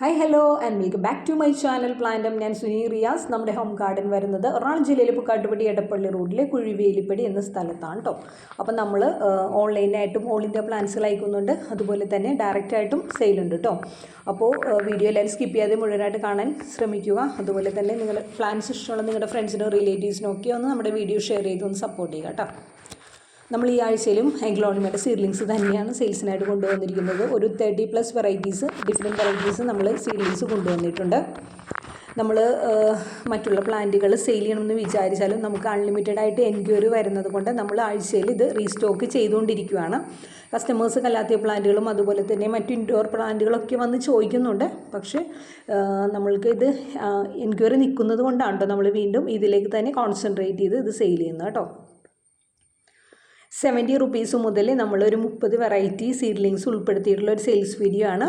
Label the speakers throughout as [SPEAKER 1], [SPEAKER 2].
[SPEAKER 1] Hi hello and welcome back to my channel പ്ലാന്റം. ഞാൻ സുനി റിയാസ്. നമ്മുടെ ഹോം ഗാർഡൻ വരുന്നത് എറണാകുളം ജില്ലയിലെ പുക്കാട്ടുപടി എടപ്പള്ളി റോഡിലെ കുഴിവേലിപ്പടി എന്ന സ്ഥലത്താണ് കേട്ടോ. അപ്പം നമ്മൾ ഓൺലൈനായിട്ടും ഓൾ ഇന്ത്യ പ്ലാന്റ്സുകൾ അയക്കുന്നുണ്ട്, അതുപോലെ തന്നെ ഡയറക്റ്റായിട്ടും സെയിലുണ്ട് കേട്ടോ. അപ്പോൾ വീഡിയോ എല്ലാവരും സ്കിപ്പ് ചെയ്യാതെ മുഴുവനായിട്ട് കാണാൻ ശ്രമിക്കുക. അതുപോലെ തന്നെ നിങ്ങൾ പ്ലാന്റ്സ് ഇഷ്ടമുള്ള നിങ്ങളുടെ ഫ്രണ്ട്സിനോ റിലേറ്റീവ്സിനോ ഒക്കെ ഒന്ന് നമ്മുടെ വീഡിയോ ഷെയർ ചെയ്ത് ഒന്ന് സപ്പോർട്ട് ചെയ്യുക കേട്ടോ. നമ്മൾ ഈ ആഴ്ചയിലും എഗ്ലോണിമയുടെ സീഡ്ലിങ്സ് തന്നെയാണ് സെയിൽസിനായിട്ട് കൊണ്ടുവന്നിരിക്കുന്നത്. ഒരു 30+ വെറൈറ്റീസ്, ഡിഫറെൻറ്റ് വെറൈറ്റീസ് നമ്മൾ സീഡ്ലിങ്സ് കൊണ്ടുവന്നിട്ടുണ്ട്. നമ്മൾ മറ്റുള്ള പ്ലാന്റുകൾ സെയിൽ ചെയ്യണമെന്ന് വിചാരിച്ചാലും നമുക്ക് അൺലിമിറ്റഡ് ആയിട്ട് എൻക്വയറി വരുന്നത് കൊണ്ട് നമ്മൾ ആഴ്ചയിൽ ഇത് റീസ്റ്റോക്ക് ചെയ്തുകൊണ്ടിരിക്കുകയാണ്. കസ്റ്റമേഴ്സ് കലാത്തിയ പ്ലാന്റുകളും അതുപോലെ തന്നെ മറ്റു ഇൻഡോർ പ്ലാന്റുകളൊക്കെ വന്ന് ചോദിക്കുന്നുണ്ട്. പക്ഷേ നമ്മൾക്ക് ഇത് എൻക്വയറി നിൽക്കുന്നത് കൊണ്ടാണ് കേട്ടോ നമ്മൾ വീണ്ടും ഇതിലേക്ക് തന്നെ കോൺസെൻട്രേറ്റ് ചെയ്ത് ഇത് സെയിൽ ചെയ്യുന്നത് കേട്ടോ. 70 റുപ്പീസ് മുതൽ നമ്മളൊരു 30 വെറൈറ്റി സീഡ്ലിങ്സ് ഉൾപ്പെടുത്തിയിട്ടുള്ള ഒരു സെയിൽസ് വീഡിയോ ആണ്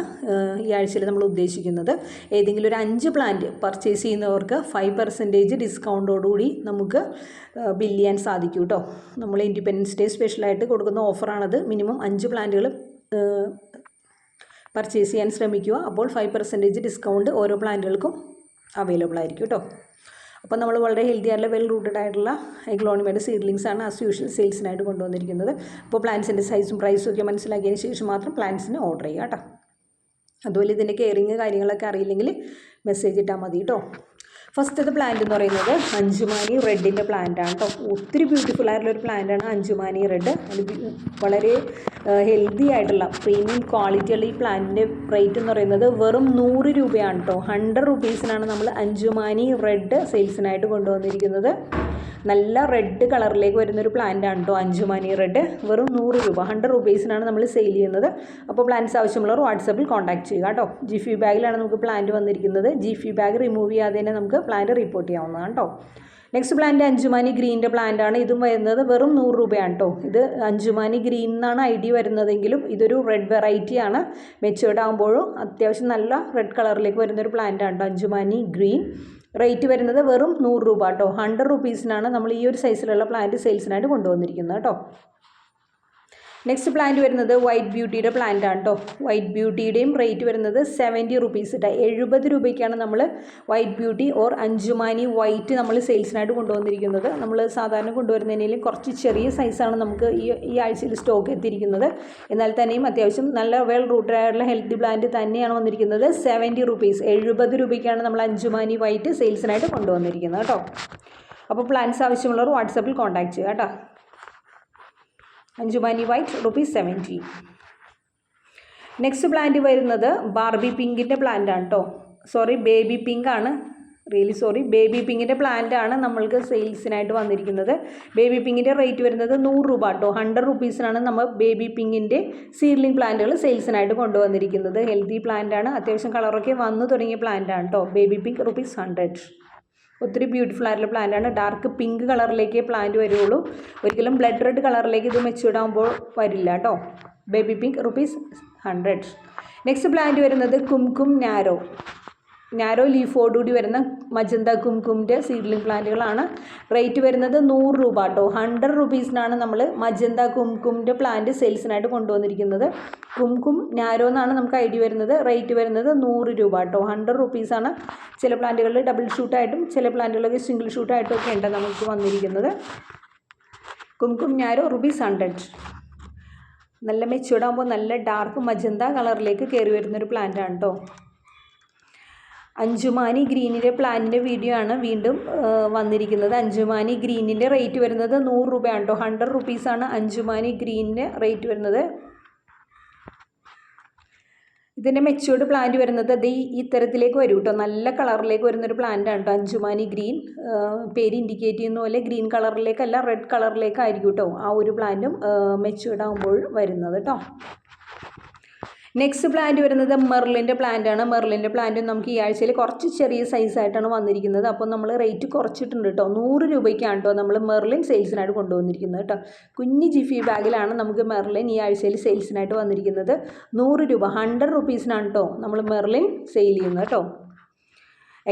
[SPEAKER 1] ഈ ആഴ്ചയിൽ നമ്മൾ ഉദ്ദേശിക്കുന്നത്. ഏതെങ്കിലും ഒരു 5 പ്ലാന്റ് പർച്ചേസ് ചെയ്യുന്നവർക്ക് 5% ഡിസ്കൗണ്ടോടുകൂടി നമുക്ക് ബില്ല് ചെയ്യാൻ സാധിക്കും കേട്ടോ. നമ്മൾ ഇൻഡിപെൻഡൻസ് ഡേ സ്പെഷ്യലായിട്ട് കൊടുക്കുന്ന ഓഫറാണത്. മിനിമം 5 പ്ലാന്റുകൾ പർച്ചേസ് ചെയ്യാൻ ശ്രമിക്കുക. അപ്പോൾ 5% ഡിസ്കൗണ്ട് ഓരോ പ്ലാന്റുകൾക്കും അവൈലബിൾ ആയിരിക്കും കേട്ടോ. അപ്പോൾ നമ്മൾ വളരെ ഹെൽത്തി ആയിട്ടുള്ള വെൽ റൂട്ടഡ് ആയിട്ടുള്ള എഗ്ലോണിമയുടെ സീഡ്ലിങ്സ് ആണ് ആസ് യൂഷ്വൽ സെയിൽസിനായിട്ട് കൊണ്ടുവന്നിരിക്കുന്നത്. അപ്പോൾ പ്ലാന്റ്സിൻ്റെ സൈസും പ്രൈസും ഒക്കെ മനസ്സിലാക്കിയതിന് ശേഷം മാത്രം പ്ലാന്റ്സിന് ഓർഡർ ചെയ്യുക കേട്ടോ. അതുപോലെ ഇതിൻ്റെ കെയറിങ് കാര്യങ്ങളൊക്കെ അറിയില്ലെങ്കിൽ മെസ്സേജ് ഇട്ടാൽ മതി കേട്ടോ. ഫസ്റ്റത്തെ പ്ലാന്റ് എന്ന് പറയുന്നത് അഞ്ചുമാനി റെഡിൻ്റെ പ്ലാന്റാണ് കേട്ടോ. ഒത്തിരി ബ്യൂട്ടിഫുൾ ആയിട്ടുള്ളൊരു പ്ലാന്റാണ് അഞ്ചുമാനി റെഡ്. അത് വളരെ ഹെൽത്തി ആയിട്ടുള്ള പ്രീമിയം ക്വാളിറ്റിയുള്ള ഈ പ്ലാന്റിൻ്റെ റേറ്റ് എന്ന് പറയുന്നത് വെറും 100 രൂപയാണ് കേട്ടോ. 100 റുപ്പീസിനാണ് നമ്മൾ അഞ്ചുമാനി റെഡ് സെയിൽസിനായിട്ട് കൊണ്ടുവന്നിരിക്കുന്നത്. നല്ല റെഡ് കളറിലേക്ക് വരുന്നൊരു പ്ലാന്റാണ് കേട്ടോ അഞ്ചുമാനി റെഡ്. വെറും 100 രൂപ, 100 റുപ്പീസിനാണ് നമ്മൾ സെയിൽ ചെയ്യുന്നത്. അപ്പോൾ പ്ലാന്റ്സ് ആവശ്യമുള്ളവർ വാട്സപ്പിൽ കോൺടാക്ട് ചെയ്യുക കേട്ടോ. ജിഫി ബാഗിലാണ് നമുക്ക് പ്ലാന്റ് വന്നിരിക്കുന്നത്. ജിഫി ബാഗ് റിമൂവ് ചെയ്യാതെ തന്നെ നമുക്ക് പ്ലാന്റ് റിപ്പോർട്ട് ചെയ്യാവുന്നതാണ് കേട്ടോ. നെക്സ്റ്റ് പ്ലാന്റ് അഞ്ചുമാനി ഗ്രീനിൻ്റെ പ്ലാന്റാണ്. ഇതും വരുന്നത് വെറും 100 രൂപയാണ് കേട്ടോ. ഇത് അഞ്ചുമാനി ഗ്രീൻ എന്നാണ് ഐഡി വരുന്നതെങ്കിലും ഇതൊരു റെഡ് വെറൈറ്റിയാണ്. മെച്ചുവേർഡ് ആകുമ്പോഴും അത്യാവശ്യം നല്ല റെഡ് കളറിലേക്ക് വരുന്നൊരു പ്ലാന്റാണ് കേട്ടോ അഞ്ചുമാനി ഗ്രീൻ. റേറ്റ് വരുന്നത് വെറും 100 രൂപ കേട്ടോ. 100 റുപ്പീസിനാണ് നമ്മൾ ഈ ഒരു സൈസിലുള്ള പ്ലാന്റ് സെയിൽസിനായിട്ട് കൊണ്ടുവന്നിരിക്കുന്നത് കേട്ടോ. നെക്സ്റ്റ് പ്ലാന്റ് വരുന്നത് വൈറ്റ് ബ്യൂട്ടിയുടെ പ്ലാന്റ് ആണ് കേട്ടോ. വൈറ്റ് ബ്യൂട്ടിയുടെയും റേറ്റ് വരുന്നത് 70 റുപ്പീസ് കേട്ടോ. 70 രൂപയ്ക്കാണ് നമ്മൾ white beauty or Anchumani white നമ്മൾ സെയിൽസിനായിട്ട് കൊണ്ടുവന്നിരിക്കുന്നത്. നമ്മൾ സാധാരണ കൊണ്ടുവരുന്നതിനേലും കുറച്ച് ചെറിയ സൈസാണ് നമുക്ക് ഈ ആഴ്ചയിൽ സ്റ്റോക്ക് എത്തിയിരിക്കുന്നത്. എന്നാൽ തന്നെയും അത്യാവശ്യം നല്ല വെൽ റൂട്ടഡ് ആയിട്ടുള്ള ഹെൽത്തി പ്ലാന്റ് തന്നെയാണ് വന്നിരിക്കുന്നത്. 70 റുപ്പീസ്, 70 രൂപയ്ക്കാണ് നമ്മൾ അഞ്ചുമാനി വൈറ്റ് സെയിൽസിനായിട്ട് കൊണ്ടുവന്നിരിക്കുന്നത് കേട്ടോ. അപ്പോൾ പ്ലാന്റ്സ് ആവശ്യമുള്ളവർ വാട്സപ്പിൽ കോൺടാക്ട് ചെയ്യുക കേട്ടോ. അഞ്ചുമാനി വൈറ്റ് ₹70. നെക്സ്റ്റ് പ്ലാന്റ് വരുന്നത് ബാർബി പിങ്കിൻ്റെ പ്ലാന്റ് ആണ് കേട്ടോ. ബേബി പിങ്ക് ആണ്. ബേബി പിങ്കിൻ്റെ പ്ലാന്റ് ആണ് നമ്മൾക്ക് സെയിൽസിനായിട്ട് വന്നിരിക്കുന്നത്. ബേബി പിങ്കിൻ്റെ റേറ്റ് വരുന്നത് 100 രൂപ കേട്ടോ. 100 റുപ്പീസിനാണ് നമ്മൾ ബേബി പിങ്കിൻ്റെ സീഡ്ലിംഗ് പ്ലാന്റുകൾ സെയിൽസിനായിട്ട് കൊണ്ടുവന്നിരിക്കുന്നത്. ഹെൽത്തി പ്ലാന്റ് ആണ്. അത്യാവശ്യം കളറൊക്കെ വന്നു തുടങ്ങിയ പ്ലാന്റ് ആണ് കേട്ടോ. Baby pink ₹100. ഒത്തിരി ബ്യൂട്ടിഫുൾ ആയിട്ടുള്ള പ്ലാന്റാണ്. ഡാർക്ക് പിങ്ക് കളറിലേക്ക് പ്ലാന്റ് വരുള്ളൂ. ഒരിക്കലും ബ്ലഡ് റെഡ് കളറിലേക്ക് ഇത് മെച്യൂർഡ് ആകുമ്പോൾ വരില്ല കേട്ടോ. Baby pink ₹100. നെക്സ്റ്റ് പ്ലാന്റ് വരുന്നത് കുംകും നാരോ ലീഫോടുകൂടി വരുന്ന മജന്ത കുംകുമിൻ്റെ സീഡ്ലിംഗ് പ്ലാന്റുകളാണ്. റേറ്റ് വരുന്നത് 100 രൂപ കേട്ടോ. 100 റുപ്പീസിനാണ് നമ്മൾ മജന്ത കുംകുമിൻ്റെ പ്ലാന്റ് സെയിൽസിനായിട്ട് കൊണ്ടുവന്നിരിക്കുന്നത്. കുംകും നാരോ എന്നാണ് നമുക്ക് ഐഡി വരുന്നത്. റേറ്റ് വരുന്നത് 100 രൂപ കേട്ടോ. 100 റുപ്പീസാണ്. ചില പ്ലാന്റുകളിൽ ഡബിൾ ഷൂട്ടായിട്ടും ചില പ്ലാന്റുകളൊക്കെ സിംഗിൾ ഷൂട്ടായിട്ടും ഒക്കെ ഉണ്ട് നമുക്ക് വന്നിരിക്കുന്നത്. കുംകും നാരോ ₹100. നല്ല മെച്യൂർഡ് ആകുമ്പോൾ നല്ല ഡാർക്ക് മജന്ത കളറിലേക്ക് കയറി വരുന്നൊരു പ്ലാന്റാണ് കേട്ടോ. അഞ്ചുമാനി ഗ്രീനിൻ്റെ പ്ലാന്റിൻ്റെ വീഡിയോ ആണ് വീണ്ടും വന്നിരിക്കുന്നത്. അഞ്ചുമാനി ഗ്രീനിൻ്റെ റേറ്റ് വരുന്നത് 100 രൂപയാണ് കേട്ടോ. 100 റുപ്പീസാണ് അഞ്ചുമാനി ഗ്രീനിൻ്റെ റേറ്റ് വരുന്നത്. ഇതിൻ്റെ മെച്യൂർഡ് പ്ലാന്റ് വരുന്നത് അത് ഈ തരത്തിലേക്ക് വരും കേട്ടോ. നല്ല കളറിലേക്ക് വരുന്നൊരു പ്ലാന്റാണ് കേട്ടോ അഞ്ചുമാനി ഗ്രീൻ. പേര് ഇൻഡിക്കേറ്റ് ചെയ്യുന്ന പോലെ ഗ്രീൻ കളറിലേക്കല്ല റെഡ് കളറിലേക്കായിരിക്കും കേട്ടോ ആ ഒരു പ്ലാന്റും മെച്യൂർഡ് ആകുമ്പോൾ വരുന്നത് കേട്ടോ. നെക്സ്റ്റ് പ്ലാന്റ് വരുന്നത് മെർലിൻ്റെ പ്ലാന്റ് ആണ്. മെർലിൻ്റെ പ്ലാന്റും നമുക്ക് ഈ ആഴ്ചയിൽ കുറച്ച് ചെറിയ സൈസായിട്ടാണ് വന്നിരിക്കുന്നത്. അപ്പോൾ നമ്മൾ റേറ്റ് കുറച്ചിട്ടുണ്ട് കേട്ടോ. 100 രൂപയ്ക്കാണ് കേട്ടോ നമ്മൾ മെർലിൻ സെയിൽസിനായിട്ട് കൊണ്ടുവന്നിരിക്കുന്നത് കേട്ടോ. കുഞ്ഞ് ജിഫി ബാഗിലാണ് നമുക്ക് മെർലിൻ ഈ ആഴ്ചയിൽ സെയിൽസിനായിട്ട് വന്നിരിക്കുന്നത്. 100 രൂപ, 100 റുപ്പീസിനാണ് കേട്ടോ നമ്മൾ മെർലിൻ സെയിൽ ചെയ്യുന്നത് കേട്ടോ.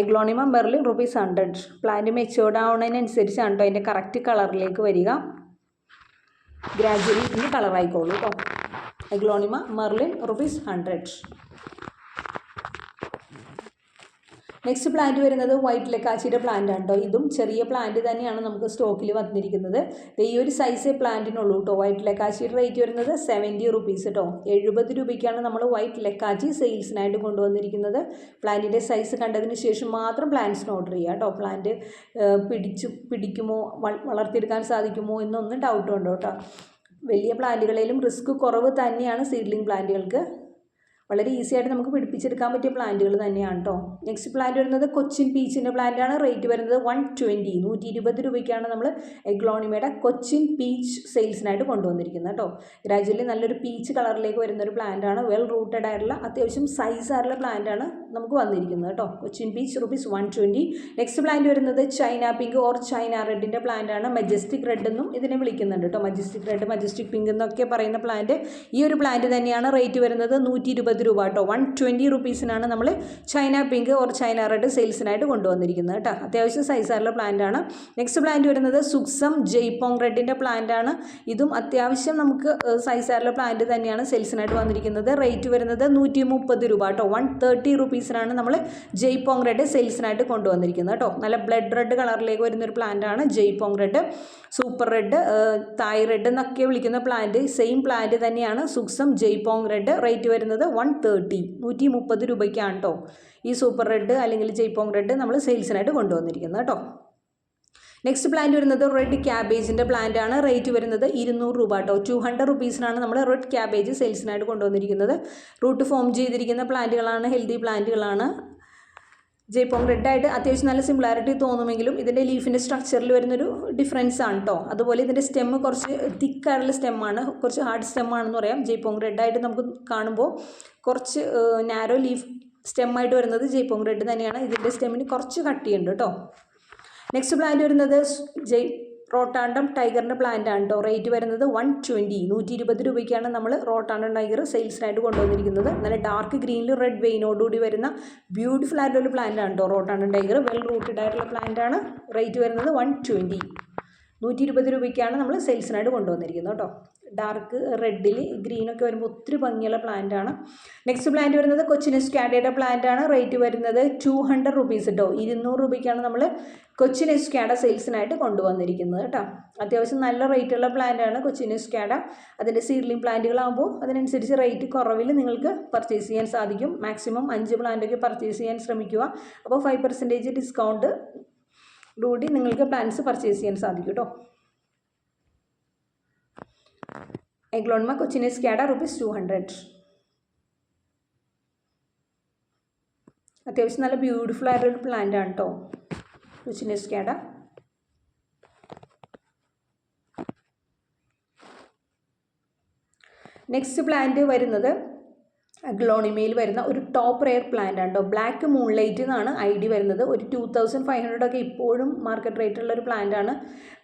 [SPEAKER 1] Aglaonema Merlin ₹100. പ്ലാന്റ് മെച്യൂർഡ് ആവുന്നതിനനുസരിച്ചാണ് കേട്ടോ അതിൻ്റെ കറക്റ്റ് കളറിലേക്ക് വരിക. ഗ്രാജുവലി ഇതിന് കളറായിക്കോളൂ കേട്ടോ. Aglaonema Merlin ₹100. നെക്സ്റ്റ് പ്ലാന്റ് വരുന്നത് വൈറ്റ് ലെക്കാച്ചിയുടെ പ്ലാന്റ് ആണ് കേട്ടോ. ഇതും ചെറിയ പ്ലാന്റ് തന്നെയാണ് നമുക്ക് സ്റ്റോക്കിൽ വന്നിരിക്കുന്നത്. ഈ ഒരു സൈസ് പ്ലാന്റിനുള്ളൂ കേട്ടോ. വൈറ്റ് ലെക്കാച്ചിയുടെ റേറ്റ് വരുന്നത് 70 റുപ്പീസ് കേട്ടോ. 70 രൂപയ്ക്കാണ് നമ്മൾ വൈറ്റ് ലെക്കാച്ചി സെയിൽസിനായിട്ട് കൊണ്ടുവന്നിരിക്കുന്നത്. പ്ലാന്റിൻ്റെ സൈസ് കണ്ടതിന് ശേഷം മാത്രം പ്ലാന്റ്സിന് ഓർഡർ ചെയ്യുക കേട്ടോ. പ്ലാന്റ് പിടിക്കുമോ വളർത്തിയെടുക്കാൻ സാധിക്കുമോ എന്നൊന്നും ഡൗട്ട് ഉണ്ടോ കേട്ടോ. വലിയ പ്ലാന്റുകളിലും റിസ്ക് കുറവ് തന്നെയാണ് സീഡ്ലിംഗ് പ്ലാന്റുകൾക്ക്. വളരെ ഈസി ആയിട്ട് നമുക്ക് പിടിപ്പിച്ചെടുക്കാൻ പറ്റിയ പ്ലാന്റുകൾ തന്നെയാണ് കേട്ടോ. നെക്സ്റ്റ് പ്ലാന്റ് വരുന്നത് കൊച്ചിൻ പീച്ചിൻ്റെ പ്ലാന്റാണ്. റേറ്റ് വരുന്നത് 120 120 രൂപയ്ക്കാണ് നമ്മൾ എഗ്ലോണിമയുടെ കൊച്ചിൻ പീച്ച് സെയിൽസിനായിട്ട് കൊണ്ടുവന്നിരിക്കുന്നത് കേട്ടോ. ഗ്രാജുവലി നല്ലൊരു പീച്ച് കളറിലേക്ക് വരുന്നൊരു പ്ലാന്റാണ്. വെൽ റൂട്ടഡ് ആയിട്ടുള്ള അത്യാവശ്യം സൈസ് ആയിട്ടുള്ള പ്ലാന്റാണ് നമുക്ക് വന്നിരിക്കുന്നത് കേട്ടോ. കൊച്ചിൻ പീച്ച് ₹120. നെക്സ്റ്റ് പ്ലാന്റ് വരുന്നത് ചൈന പിങ്ക് ഓർ ചൈന റെഡിൻ്റെ പ്ലാന്റാണ്. മജസ്റ്റിക് റെഡ് എന്നും ഇതിനെ വിളിക്കുന്നുണ്ട് കേട്ടോ. മജസ്റ്റിക് റെഡ്, മജസ്റ്റിക് പിങ്ക് എന്നൊക്കെ പറയുന്ന പ്ലാന്റ്. ഈ ഒരു പ്ലാന്റ് തന്നെയാണ്. റേറ്റ് വരുന്നത് 120 രൂപ കേട്ടോ. 120 റുപ്പീസിനാണ് നമ്മൾ China pink or China red സെയിൽസിനായിട്ട് കൊണ്ടുവന്നിരിക്കുന്നത് കേട്ടോ. അത്യാവശ്യം സൈസാറുള്ള പ്ലാന്റ് ആണ്. നെക്സ്റ്റ് പ്ലാന്റ് വരുന്നത് സുക്സം ജയ്പോങ് റെഡിൻ്റെ പ്ലാന്റ് ആണ്. ഇതും അത്യാവശ്യം നമുക്ക് സൈസാറുള്ള പ്ലാന്റ് തന്നെയാണ് സെയിൽസിനായിട്ട് വന്നിരിക്കുന്നത്. റേറ്റ് വരുന്നത് 130 രൂപ കേട്ടോ. 130 റുപ്പീസിനാണ് നമ്മൾ ജയ്പോങ് റെഡ് സെയിൽസിനായിട്ട് കൊണ്ടുവന്നിരിക്കുന്നത് കേട്ടോ. നല്ല ബ്ലഡ് റെഡ് കളറിലേക്ക് വരുന്നൊരു പ്ലാന്റ് ആണ് ജയ്പോങ് red. Super red, Thai red എന്നൊക്കെ വിളിക്കുന്ന പ്ലാന്റ് സെയിം പ്ലാന്റ് തന്നെയാണ് സുക്സം ജയ്പോങ് റെഡ്. റേറ്റ് വരുന്നത് 130 രൂപയ്ക്കാണ് കേട്ടോ. ഈ സൂപ്പർ റെഡ് അല്ലെങ്കിൽ ജയ്പോങ് റെഡ് നമ്മൾ സെയിൽസിനായിട്ട് കൊണ്ടുവന്നിരിക്കുന്നത് കേട്ടോ. നെക്സ്റ്റ് പ്ലാന്റ് വരുന്നത് റെഡ് ക്യാബേജിൻ്റെ പ്ലാന്റ് ആണ്. റേറ്റ് വരുന്നത് 200 രൂപ കേട്ടോ. 200 റുപ്പീസിനാണ് നമ്മൾ റെഡ് ക്യാബേജ് സെയിൽസിനായിട്ട് കൊണ്ടുവന്നിരിക്കുന്നത്. റൂട്ട് ഫോം ചെയ്തിരിക്കുന്ന പ്ലാന്റുകളാണ്, ഹെൽത്തി പ്ലാന്റുകളാണ്. ജയ്പോങ് റെഡായിട്ട് അത്യാവശ്യം നല്ല സിമിലാരിറ്റി തോന്നുമെങ്കിലും ഇതിൻ്റെ ലീഫിൻ്റെ സ്ട്രക്ചറിൽ വരുന്നൊരു ഡിഫറൻസ് ആണ് കേട്ടോ. അതുപോലെ ഇതിൻ്റെ സ്റ്റെമ്മ് കുറച്ച് തിക്കായിട്ടുള്ള സ്റ്റെമ്മാണ്, കുറച്ച് ഹാർഡ് സ്റ്റെമ്മാണെന്ന് പറയാം. ജയ്പോങ് റെഡായിട്ട് നമുക്ക് കാണുമ്പോൾ കുറച്ച് നാരോ ലീഫ് സ്റ്റെമ്മായിട്ട് വരുന്നത് ജയ്പോങ് റെഡ് തന്നെയാണ്. ഇതിൻ്റെ സ്റ്റെമ്മിന് കുറച്ച് കട്ടിയുണ്ട് കേട്ടോ. നെക്സ്റ്റ് പ്ലാന്റ് വരുന്നത് റോട്ടാണ്ടം ടൈഗറിൻ്റെ പ്ലാന്റ് ആണ് കേട്ടോ. റേറ്റ് വരുന്നത് 120 120 രൂപയ്ക്കാണ് നമ്മൾ റോട്ടാണ്ടം ടൈഗർ സെയിൽസിനായിട്ട് കൊണ്ടുവന്നിരിക്കുന്നത്. നല്ല ഡാർക്ക് ഗ്രീനിൽ റെഡ് വെയിനോടുകൂടി വരുന്ന ബ്യൂട്ടിഫുൾ ആയിട്ടുള്ള പ്ലാന്റ് ആണ് കേട്ടോ റോട്ടാണ്ടം ടൈഗർ. വെൽ റൂട്ടഡ് ആയിട്ടുള്ള പ്ലാന്റ് ആണ്. റേറ്റ് വരുന്നത് 120 120 രൂപയ്ക്കാണ് നമ്മൾ സെയിൽസിനായിട്ട് കൊണ്ടുവന്നിരിക്കുന്നത് കേട്ടോ. ഡാർക്ക് റെഡിൽ ഗ്രീനൊക്കെ വരുമ്പോൾ ഒത്തിരി ഭംഗിയുള്ള പ്ലാന്റ് ആണ്. നെക്സ്റ്റ് പ്ലാന്റ് വരുന്നത് കൊച്ചിൻ എസ്കാഡയുടെ പ്ലാന്റ് ആണ്. റേറ്റ് വരുന്നത് 200 റുപ്പീസ് കേട്ടോ. 200 രൂപയ്ക്കാണ് നമ്മൾ കൊച്ചിൻ എസ്കാഡ സെയിൽസിനായിട്ട് കൊണ്ടുവന്നിരിക്കുന്നത് കേട്ടോ. അത്യാവശ്യം നല്ല റേറ്റുള്ള പ്ലാന്റ് ആണ് കൊച്ചിൻ എസ്കാഡ. അതിൻ്റെ സീഡ്ലിംഗ് പ്ലാന്റുകളാകുമ്പോൾ അതിനനുസരിച്ച് റേറ്റ് കുറവിൽ നിങ്ങൾക്ക് പർച്ചേസ് ചെയ്യാൻ സാധിക്കും. മാക്സിമം 5 പ്ലാന്റൊക്കെ പർച്ചേസ് ചെയ്യാൻ ശ്രമിക്കുക. അപ്പോൾ 5% ഡിസ്കൗണ്ട് കൂടി നിങ്ങൾക്ക് പ്ലാന്റ്സ് പർച്ചേസ് ചെയ്യാൻ സാധിക്കും കേട്ടോ. എഗ്ലോണിമ കൊച്ചിൻ എസ്കാഡ ₹200. അത്യാവശ്യം നല്ല ബ്യൂട്ടിഫുൾ ആയിട്ടൊരു പ്ലാന്റ് ആണ് കേട്ടോ കൊച്ചിൻ എസ്കാഡ. നെക്സ്റ്റ് പ്ലാന്റ് വരുന്നത് അഗ്ലോണിമയിൽ വരുന്ന ഒരു ടോപ്പ് റെയർ പ്ലാന്റ് ആണ് കേട്ടോ. ബ്ലാക്ക് മൂൺലൈറ്റ് എന്നാണ് ID വരുന്നത്. ഒരു 2500 ഒക്കെ ഇപ്പോഴും മാർക്കറ്റ് റേറ്റുള്ള ഒരു പ്ലാന്റ് ആണ്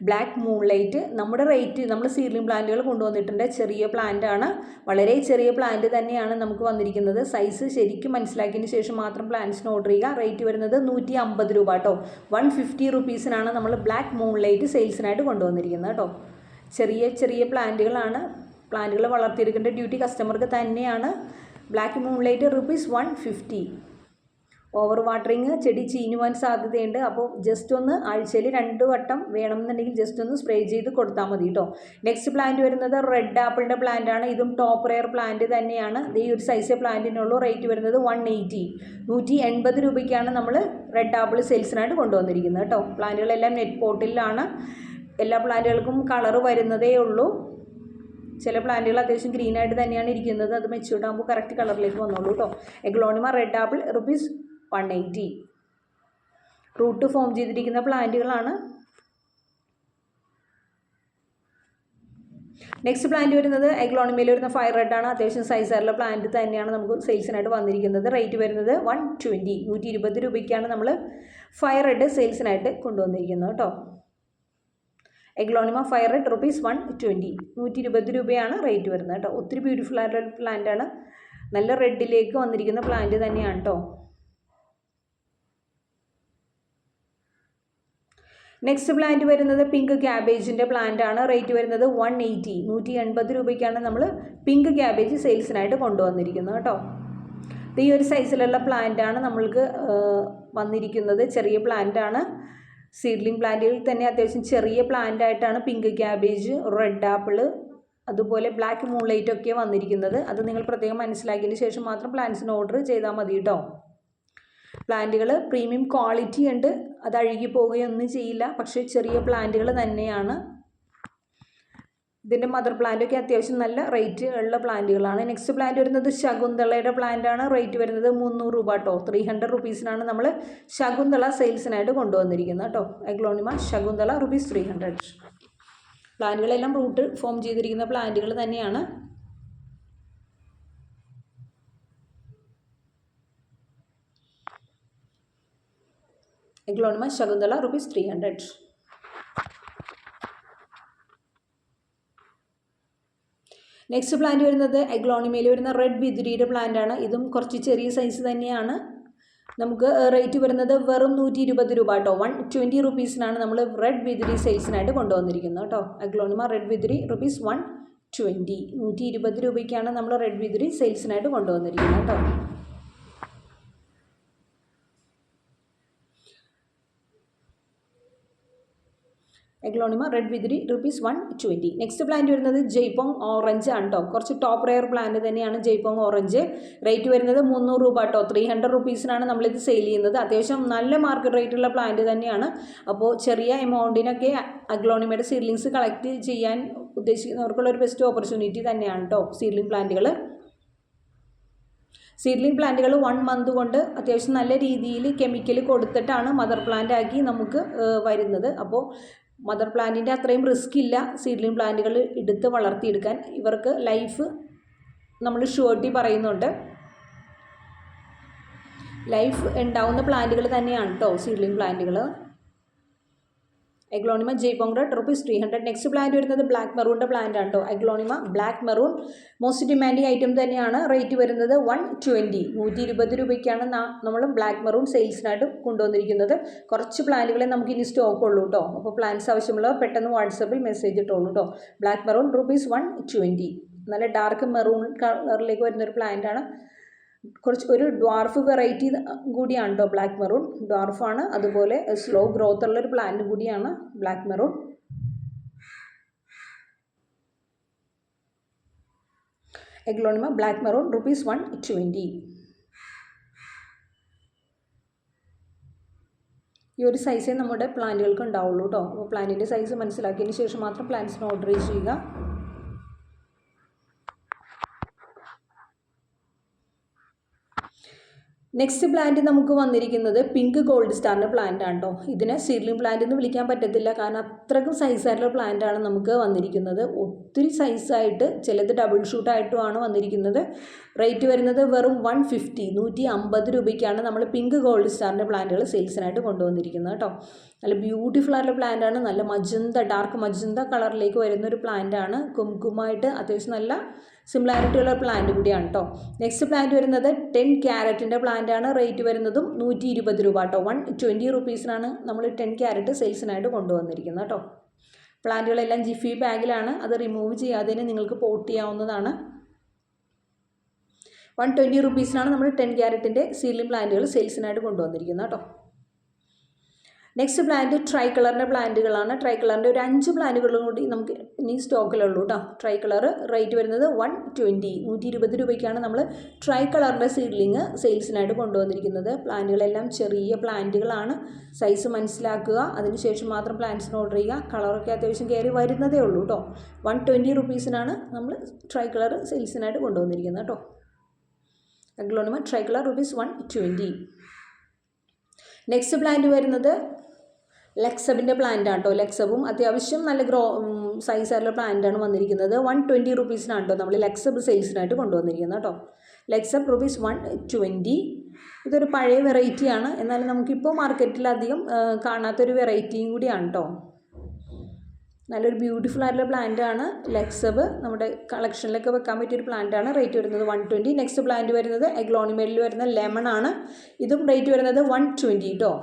[SPEAKER 1] ബ്ലാക്ക് മൂൺലൈറ്റ്. നമ്മുടെ റേറ്റ് നമ്മൾ സീഡ്ലിംഗ് പ്ലാന്റുകൾ കൊണ്ടുവന്നിട്ടുണ്ട്. ചെറിയ പ്ലാന്റ് ആണ്, വളരെ ചെറിയ പ്ലാന്റ് തന്നെയാണ് നമുക്ക് വന്നിരിക്കുന്നത്. സൈസ് ശരിക്കും മനസ്സിലാക്കിയതിന് ശേഷം മാത്രം പ്ലാന്റ്സിന് ഓർഡർ ചെയ്യുക. റേറ്റ് വരുന്നത് 150 രൂപ കേട്ടോ. 150 റുപ്പീസിനാണ് നമ്മൾ ബ്ലാക്ക് മൂൺലൈറ്റ് സെയിൽസിനായിട്ട് കൊണ്ടുവന്നിരിക്കുന്നത് കേട്ടോ. ചെറിയ ചെറിയ പ്ലാന്റുകളാണ്. പ്ലാന്റുകൾ വളർത്തിയെടുക്കേണ്ട ഡ്യൂട്ടി കസ്റ്റമർക്ക് തന്നെയാണ്. Black moonlight ₹150. ഓവർ വാട്ടറിങ് ചെടി ചീഞ്ഞുവാൻ സാധ്യതയുണ്ട്. അപ്പോൾ ജസ്റ്റ് ഒന്ന് ആഴ്ചയിൽ 2 വട്ടം വേണമെന്നുണ്ടെങ്കിൽ ജസ്റ്റ് ഒന്ന് സ്പ്രേ ചെയ്ത് കൊടുത്താൽ മതി കേട്ടോ. നെക്സ്റ്റ് പ്ലാന്റ് വരുന്നത് റെഡ് ആപ്പിളിൻ്റെ പ്ലാന്റ് ആണ്. ഇതും ടോപ്പ് റെയർ പ്ലാന്റ് തന്നെയാണ്. ഈ ഒരു സൈസ് പ്ലാന്റിനുള്ളൂ. റേറ്റ് വരുന്നത് 180 180 രൂപയ്ക്കാണ് നമ്മൾ റെഡ് ആപ്പിൾ സെയിൽസിനായിട്ട് കൊണ്ടുവന്നിരിക്കുന്നത് കേട്ടോ. പ്ലാന്റുകളെല്ലാം നെറ്റ് പോട്ടിലാണ്. എല്ലാ പ്ലാന്റുകൾക്കും കളറ് വരുന്നതേ ഉള്ളൂ. ചില പ്ലാന്റുകൾ അത്യാവശ്യം ഗ്രീനായിട്ട് തന്നെയാണ് ഇരിക്കുന്നത്. അത് മെച്യൂർഡ് ആകുമ്പോൾ കറക്റ്റ് കളറിലേക്ക് വന്നോളൂ കേട്ടോ. Aglaonema red apple ₹180. Root form ചെയ്തിരിക്കുന്ന പ്ലാന്റുകളാണ്. നെക്സ്റ്റ് പ്ലാന്റ് വരുന്നത് എഗ്ലോണിമയിൽ വരുന്ന ഫയർ റെഡ് ആണ്. അത്യാവശ്യം സൈസാറുള്ള പ്ലാന്റ് തന്നെയാണ് നമുക്ക് സെയിൽസിനായിട്ട് വന്നിരിക്കുന്നത്. റേറ്റ് വരുന്നത് 120 120 രൂപയ്ക്കാണ് നമ്മൾ ഫയർ റെഡ് സെയിൽസിനായിട്ട് കൊണ്ടുവന്നിരിക്കുന്നത് കേട്ടോ. എഗ്ലോണിമ ഫയർ റെഡ് ₹120 120 രൂപയാണ് റേറ്റ് വരുന്നത് കേട്ടോ. ഒത്തിരി ബ്യൂട്ടിഫുൾ ആയിട്ടുള്ള പ്ലാന്റ് ആണ്. നല്ല റെഡിലേക്ക് വന്നിരിക്കുന്ന പ്ലാന്റ് തന്നെയാണ് കേട്ടോ. നെക്സ്റ്റ് പ്ലാന്റ് വരുന്നത് പിങ്ക് ക്യാബേജിൻ്റെ പ്ലാന്റ് ആണ്. റേറ്റ് വരുന്നത് 180 180 രൂപയ്ക്കാണ് നമ്മൾ പിങ്ക് ക്യാബേജ് സെയിൽസിനായിട്ട് കൊണ്ടുവന്നിരിക്കുന്നത് കേട്ടോ. ഇത് ഈ ഒരു സൈസിലുള്ള പ്ലാന്റാണ് നമ്മൾക്ക് വന്നിരിക്കുന്നത്. ചെറിയ പ്ലാന്റാണ്. സീഡ്ലിംഗ് പ്ലാന്റുകളിൽ തന്നെ അത്യാവശ്യം ചെറിയ പ്ലാന്റ് ആയിട്ടാണ് പിങ്ക് ക്യാബേജ്, റെഡ് ആപ്പിൾ, അതുപോലെ ബ്ലാക്ക് മൂൺലൈറ്റ് ഒക്കെ വന്നിരിക്കുന്നത്. അത് നിങ്ങൾ പ്രത്യേകം മനസ്സിലാക്കിയതിന് ശേഷം മാത്രം പ്ലാന്റ്സിന് ഓർഡർ ചെയ്താൽ മതി കേട്ടോ. പ്ലാന്റുകൾ പ്രീമിയം ക്വാളിറ്റി ഉണ്ട്, അത് അഴുകി പോവുകയൊന്നും ചെയ്യില്ല. പക്ഷേ ചെറിയ പ്ലാന്റുകൾ തന്നെയാണ്. ഇതിൻ്റെ മദർ പ്ലാന്റൊക്കെ അത്യാവശ്യം നല്ല റേറ്റ് ഉള്ള പ്ലാന്റുകളാണ്. നെക്സ്റ്റ് പ്ലാന്റ് വരുന്നത് ശകുന്തളയുടെ പ്ലാന്റാണ്. റേറ്റ് വരുന്നത് 300 രൂപ കേട്ടോ. 300 റുപ്പീസിനാണ് നമ്മൾ ശകുന്തള സെയിൽസിനായിട്ട് കൊണ്ടുവന്നിരിക്കുന്നത് കേട്ടോ. എഗ്ലോണിമ ശകുന്തള ₹300. പ്ലാന്റുകളെല്ലാം റൂട്ട് ഫോം ചെയ്തിരിക്കുന്ന പ്ലാന്റുകൾ തന്നെയാണ്. എഗ്ലോണിമ ശകുന്തള ₹300. നെക്സ്റ്റ് പ്ലാന്റ് വരുന്നത് എഗ്ലോണിമയിൽ വരുന്ന റെഡ് വിതുരിയുടെ പ്ലാന്റ് ആണ്. ഇതും കുറച്ച് ചെറിയ സൈസ് തന്നെയാണ്. നമുക്ക് റേറ്റ് വരുന്നത് വെറും 120 രൂപ കേട്ടോ. 120 റുപ്പീസിനാണ് നമ്മൾ റെഡ് വിതുരി സെയിൽസിനായിട്ട് കൊണ്ടുവന്നിരിക്കുന്നത് കേട്ടോ. എഗ്ലോണിമ റെഡ് വിതുരി ₹120. 120 രൂപയ്ക്കാണ് നമ്മൾ റെഡ് വിതുരി സെയിൽസിനായിട്ട് കൊണ്ടുവന്നിരിക്കുന്നത് കേട്ടോ. എഗ്ലോണിമ റെഡ് വിതുരി ₹120. നെക്സ്റ്റ് പ്ലാന്റ് വരുന്നത് ജയ്പോങ് ഓറഞ്ച് ആണ് കേട്ടോ. കുറച്ച് ടോപ്പ് റെയർ പ്ലാന്റ് തന്നെയാണ് ജയ്പോങ് ഓറഞ്ച്. റേറ്റ് വരുന്നത് 300 രൂപ കേട്ടോ. 300 റുപ്പീസിനാണ് നമ്മളിത് സെയിൽ ചെയ്യുന്നത്. അത്യാവശ്യം നല്ല മാർക്കറ്റ് റേറ്റുള്ള പ്ലാന്റ് തന്നെയാണ്. അപ്പോൾ ചെറിയ എമൗണ്ടിനൊക്കെ അഗ്ലോണിമയുടെ സീഡ്ലിങ്സ് കളക്ട് ചെയ്യാൻ ഉദ്ദേശിക്കുന്നവർക്കുള്ള ഒരു ബെസ്റ്റ് ഓപ്പർച്യൂണിറ്റി തന്നെയാണ് കേട്ടോ സീഡ്ലിംഗ് പ്ലാന്റുകൾ. സീഡ്ലിംഗ് പ്ലാന്റുകൾ 1 മന്ത് കൊണ്ട് അത്യാവശ്യം നല്ല രീതിയിൽ കെമിക്കൽ കൊടുത്തിട്ടാണ് മദർ പ്ലാന്റ് ആക്കി നമുക്ക് വരുന്നത്. അപ്പോൾ മദർ പ്ലാന്റിൻ്റെ അത്രയും റിസ്ക് ഇല്ല സീഡ്ലിംഗ് പ്ലാന്റുകൾ എടുത്ത് വളർത്തിയെടുക്കാൻ. ഇവർക്ക് ലൈഫ് നമ്മൾ ഷുവർട്ടി പറയുന്നുണ്ട്. ലൈഫ് ഉണ്ടാവുന്ന പ്ലാന്റുകൾ തന്നെയാണ് കേട്ടോ സീഡ്ലിംഗ് പ്ലാന്റുകൾ. Aglaonema Jaipong red ₹300. Next plant വരുന്നത് ബ്ലാക്ക് മെറൂണിൻ്റെ പ്ലാന്റ് ആണ് കേട്ടോ. Aglaonema black maroon most demanding item തന്നെയാണ്. റേറ്റ് വരുന്നത് 120. 120 രൂപയ്ക്കാണ് നമ്മൾ ബ്ലാക്ക് മെറൂൺ സെയിൽസിനായിട്ട് കൊണ്ടുവന്നിരിക്കുന്നത്. കുറച്ച് പ്ലാന്റുകളെ നമുക്ക് ഇനി സ്റ്റോക്ക് ഉള്ളൂ കേട്ടോ. അപ്പോൾ പ്ലാന്റ്സ് ആവശ്യമുള്ളവർ പെട്ടെന്ന് വാട്സപ്പിൽ മെസ്സേജ് ഇട്ടുള്ളൂ കേട്ടോ. Black maroon ₹120. നല്ല ഡാർക്ക് മെറൂൺ കളറിലേക്ക് വരുന്നൊരു പ്ലാന്റ് ആണ്. ഒരു ഡ്വാർഫ് വെറൈറ്റി കൂടിയാണ് കേട്ടോ ബ്ലാക്ക് മെറൂൺ. ഡ്വാർഫാണ്, അതുപോലെ സ്ലോ ഗ്രോത്ത് ഉള്ളൊരു പ്ലാന്റ് കൂടിയാണ് black maroon. Aglaonema black maroon ₹120. ഈ ഒരു സൈസേ നമ്മുടെ പ്ലാന്റുകൾക്ക് ഉണ്ടാവുള്ളൂ കേട്ടോ. അപ്പോൾ പ്ലാന്റിൻ്റെ സൈസ് മനസ്സിലാക്കിയതിന് ശേഷം മാത്രം പ്ലാന്റ്സിന് ഓർഡർ ചെയ്യുക. നെക്സ്റ്റ് പ്ലാന്റ് നമുക്ക് വന്നിരിക്കുന്നത് പിങ്ക് ഗോൾഡ് സ്റ്റാറിൻ്റെ പ്ലാന്റ് ആണ് കേട്ടോ. ഇതിനെ സീഡ്ലിംഗ് പ്ലാന്റ് എന്ന് വിളിക്കാൻ പറ്റത്തില്ല, കാരണം അത്രയ്ക്കും സൈസായിട്ടുള്ള പ്ലാന്റ് ആണ് നമുക്ക് വന്നിരിക്കുന്നത്. ഒത്തിരി സൈസായിട്ട്, ചിലത് ഡബിൾ ഷൂട്ടായിട്ടുമാണ് വന്നിരിക്കുന്നത്. റേറ്റ് വരുന്നത് വെറും 150. 150 രൂപയ്ക്കാണ് നമ്മൾ പിങ്ക് ഗോൾഡ് സ്റ്റാറിൻ്റെ പ്ലാന്റുകൾ സെയിൽസിനായിട്ട് കൊണ്ടുവന്നിരിക്കുന്നത് കേട്ടോ. നല്ല ബ്യൂട്ടിഫുൾ ആയിട്ടുള്ള പ്ലാന്റ് ആണ്. നല്ല മജന്ത, ഡാർക്ക് മജന്ത കളറിലേക്ക് വരുന്നൊരു പ്ലാന്റ് ആണ്. കുംകുമായിട്ട് അത്യാവശ്യം നല്ല സിമിലാരിറ്റി ഉള്ള പ്ലാന്റ് കൂടിയാണ് കേട്ടോ. നെക്സ്റ്റ് പ്ലാന്റ് വരുന്നത് 10 ക്യാരറ്റിൻ്റെ പ്ലാന്റ് ആണ്. റേറ്റ് വരുന്നതും 120 രൂപ കേട്ടോ. 120 റുപ്പീസിനാണ് നമ്മൾ 10 ക്യാരറ്റ് സെയിൽസിനായിട്ട് കൊണ്ടുവന്നിരിക്കുന്നത് കേട്ടോ. പ്ലാന്റുകളെല്ലാം ജിഫി ബാഗിലാണ്. അത് റിമൂവ് ചെയ്യാതെ തന്നെ നിങ്ങൾക്ക് പോട്ട് ചെയ്യാവുന്നതാണ്. 120 റുപ്പീസിനാണ് നമ്മൾ 10 ക്യാരറ്റിൻ്റെ സീഡ്ലിംഗ് പ്ലാന്റുകൾ സെയിൽസിനായിട്ട് കൊണ്ടുവന്നിരിക്കുന്നത് കേട്ടോ. നെക്സ്റ്റ് പ്ലാന്റ് ട്രൈ കളറിൻ്റെ പ്ലാന്റുകളാണ്. ട്രൈ കളറിൻ്റെ ഒരു 5 പ്ലാന്റുകളും കൂടി നമുക്ക് ഇനി സ്റ്റോക്കിലുള്ളൂ കേട്ടോ. ട്രൈ കളർ റേറ്റ് വരുന്നത് 120. 120 രൂപയ്ക്കാണ് നമ്മൾ ട്രൈ കളറിൻ്റെ സീഡ്ലിങ് സെയിൽസിനായിട്ട് കൊണ്ടുവന്നിരിക്കുന്നത്. പ്ലാന്റുകളെല്ലാം ചെറിയ പ്ലാന്റുകളാണ്. സൈസ് മനസ്സിലാക്കുക, അതിനുശേഷം മാത്രം പ്ലാന്റ്സിന് ഓർഡർ ചെയ്യുക. കളറൊക്കെ അത്യാവശ്യം കയറി വരുന്നതേ ഉള്ളൂ കേട്ടോ. 120 റുപ്പീസിനാണ് നമ്മൾ ട്രൈ കളർ സെയിൽസിനായിട്ട് കൊണ്ടുവന്നിരിക്കുന്നത് കേട്ടോ. Aglaonema try colour ₹120. Next plant വരുന്നത് ലെക്സബിൻ്റെ പ്ലാന്റ് ആണ് കേട്ടോ. ലെക്സബും അത്യാവശ്യം നല്ല സൈസായിട്ടുള്ള പ്ലാന്റാണ് വന്നിരിക്കുന്നത്. 120 റുപ്പീസിനാണ് കേട്ടോ നമ്മൾ ലെക്സബ് സെയിൽസിനായിട്ട് കൊണ്ടുവന്നിരിക്കുന്നത് കേട്ടോ. ലെക്സബ് ₹120. ഇതൊരു പഴയ വെറൈറ്റിയാണ്, എന്നാലും നമുക്കിപ്പോൾ മാർക്കറ്റിൽ അധികം കാണാത്തൊരു വെറൈറ്റിയും കൂടിയാണ് കേട്ടോ. നല്ലൊരു ബ്യൂട്ടിഫുൾ ആയിട്ടുള്ള പ്ലാന്റ് ആണ് ലെക്സബ്. നമ്മുടെ കളക്ഷനിലൊക്കെ വെക്കാൻ പറ്റിയൊരു പ്ലാന്റ് ആണ്. റേറ്റ് വരുന്നത് 120. നെക്സ്റ്റ് പ്ലാന്റ് വരുന്നത് എഗ്ലോണിമയിൽ വരുന്ന ലെമൺ ആണ്. ഇതും റേറ്റ് വരുന്നത് 120 കേട്ടോ.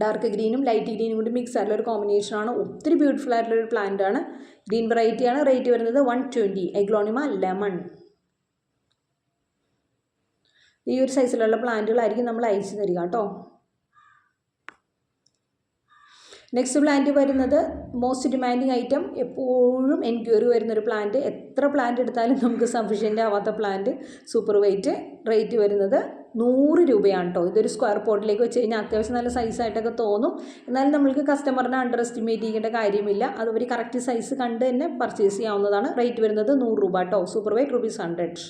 [SPEAKER 1] ഡാർക്ക് ഗ്രീനും ലൈറ്റ് ഗ്രീനും കൂടി മിക്സ് ആയിട്ടുള്ള ഒരു കോമ്പിനേഷനാണ്. ഒത്തിരി ബ്യൂട്ടിഫുൾ ആയിട്ടുള്ള ഒരു പ്ലാന്റ് ആണ്. ഗ്രീൻ വെറൈറ്റിയാണ്. റേറ്റ് വരുന്നത് 120. Aglaonema lemon. ഈ ഒരു സൈസിലുള്ള പ്ലാന്റുകളായിരിക്കും നമ്മൾ അയച്ചു തരിക കേട്ടോ. നെക്സ്റ്റ് പ്ലാന്റ് വരുന്നത് മോസ്റ്റ് ഡിമാൻഡിങ് ഐറ്റം, എപ്പോഴും എൻക്വയറി വരുന്നൊരു പ്ലാന്റ്. എത്ര പ്ലാന്റ് എടുത്താലും നമുക്ക് സഫിഷ്യൻ്റ് ആവാത്ത പ്ലാന്റ്, സൂപ്പർ വെയിറ്റ്. റേറ്റ് വരുന്നത് 100 രൂപയാണ് കേട്ടോ. ഇതൊരു സ്ക്വയർ പോട്ടിലേക്ക് വെച്ച് കഴിഞ്ഞാൽ അത്യാവശ്യം നല്ല സൈസായിട്ടൊക്കെ തോന്നും. എന്നാലും നമ്മൾക്ക് കസ്റ്റമറിനെ അണ്ടർ എസ്റ്റിമേറ്റ് ചെയ്യേണ്ട കാര്യമില്ല. അത് ഒരു കറക്റ്റ് സൈസ് കണ്ട് തന്നെ പർച്ചേസ് ചെയ്യാവുന്നതാണ്. റേറ്റ് വരുന്നത് 100 രൂപ കേട്ടോ. Super white ₹100.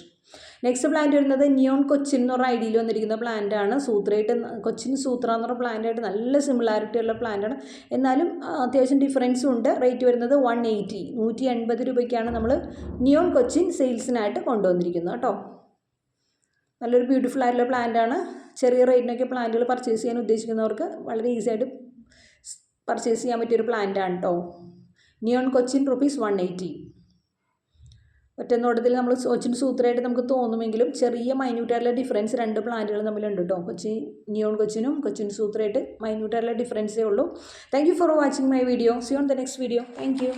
[SPEAKER 1] നെക്സ്റ്റ് പ്ലാന്റ് വരുന്നത് നിയോൺ കൊച്ചിൻ എന്ന് പറഞ്ഞ ഐഡിയയിൽ വന്നിരിക്കുന്ന പ്ലാന്റ് ആണ്. സൂത്രയായിട്ട് കൊച്ചിൻ സൂത്ര എന്ന് പറഞ്ഞ പ്ലാന്റായിട്ട് നല്ല സിമിലാരിറ്റി ഉള്ള പ്ലാന്റാണ്. എന്നാലും അത്യാവശ്യം ഡിഫറൻസും ഉണ്ട്. റേറ്റ് വരുന്നത് 180 രൂപയ്ക്കാണ് നമ്മൾ നിയോൺ കൊച്ചിൻ സെയിൽസിനായിട്ട് കൊണ്ടുവന്നിരിക്കുന്നത് കേട്ടോ. നല്ലൊരു ബ്യൂട്ടിഫുൾ ആയിട്ടുള്ള പ്ലാന്റ് ആണ്. ചെറിയ റേറ്റിനൊക്കെ പ്ലാന്റുകൾ പർച്ചേസ് ചെയ്യാൻ ഉദ്ദേശിക്കുന്നവർക്ക് വളരെ ഈസി ആയിട്ട് പർച്ചേസ് ചെയ്യാൻ പറ്റിയൊരു പ്ലാന്റ് ആണ് കേട്ടോ. നിയോൺ കൊച്ചിൻ ₹180. ഒറ്റ നോട്ടത്തിൽ നമ്മൾ കൊച്ചിൻ സൂത്രയായിട്ട് നമുക്ക് തോന്നുമെങ്കിലും ചെറിയ മൈന്യൂട്ടായിട്ടുള്ള ഡിഫറൻസ് രണ്ട് പ്ലാന്റുകൾ തമ്മിലുണ്ട് കേട്ടോ. നിയോൺ കൊച്ചിനും കൊച്ചിൻ സൂത്രയായിട്ട് മൈന്യൂട്ടായിട്ടുള്ള ഡിഫറൻസേ ഉള്ളൂ. Thank you for watching my video. See you on the next video. Thank U.